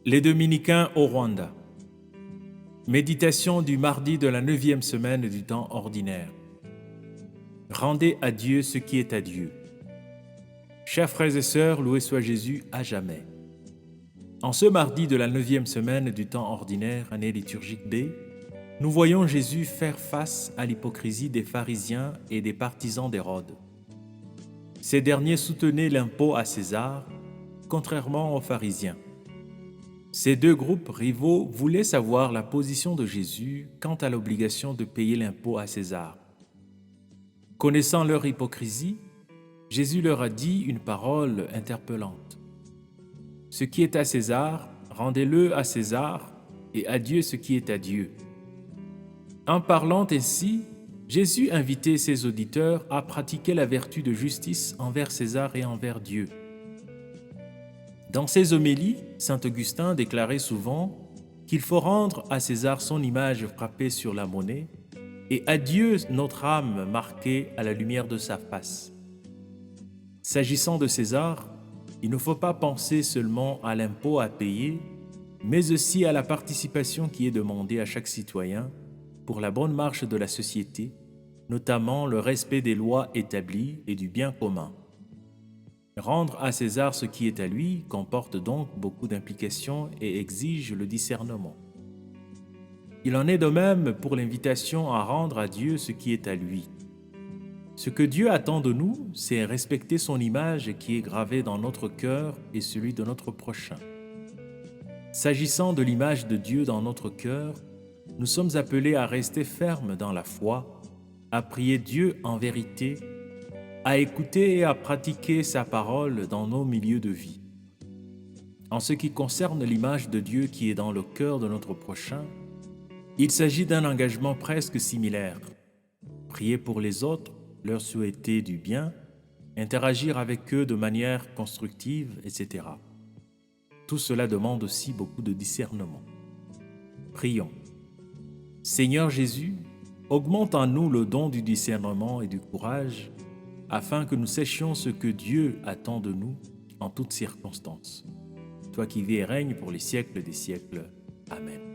Les Dominicains au Rwanda. Méditation du mardi de la 9e semaine du temps ordinaire. Rendez à Dieu ce qui est à Dieu. Chers frères et sœurs, loué soit Jésus à jamais. En ce mardi de la 9e semaine du temps ordinaire, année liturgique B, nous voyons Jésus faire face à l'hypocrisie des pharisiens et des partisans d'Hérode. Ces derniers soutenaient l'impôt à César, contrairement aux pharisiens. Ces deux groupes rivaux voulaient savoir la position de Jésus quant à l'obligation de payer l'impôt à César. Connaissant leur hypocrisie, Jésus leur a dit une parole interpellante. « Ce qui est à César, rendez-le à César, et à Dieu ce qui est à Dieu. » En parlant ainsi, Jésus invitait ses auditeurs à pratiquer la vertu de justice envers César et envers Dieu. Dans ses homélies, saint Augustin déclarait souvent qu'il faut rendre à César son image frappée sur la monnaie et à Dieu notre âme marquée à la lumière de sa face. S'agissant de César, il ne faut pas penser seulement à l'impôt à payer, mais aussi à la participation qui est demandée à chaque citoyen pour la bonne marche de la société, notamment le respect des lois établies et du bien commun. Rendre à César ce qui est à lui comporte donc beaucoup d'implications et exige le discernement. Il en est de même pour l'invitation à rendre à Dieu ce qui est à lui. Ce que Dieu attend de nous, c'est respecter son image qui est gravée dans notre cœur et celui de notre prochain. S'agissant de l'image de Dieu dans notre cœur, nous sommes appelés à rester fermes dans la foi, à prier Dieu en vérité, à écouter et à pratiquer sa parole dans nos milieux de vie. En ce qui concerne l'image de Dieu qui est dans le cœur de notre prochain, il s'agit d'un engagement presque similaire. Prier pour les autres, leur souhaiter du bien, interagir avec eux de manière constructive, etc. Tout cela demande aussi beaucoup de discernement. Prions. Seigneur Jésus, augmente en nous le don du discernement et du courage, afin que nous sachions ce que Dieu attend de nous en toutes circonstances. Toi qui vis et règnes pour les siècles des siècles. Amen.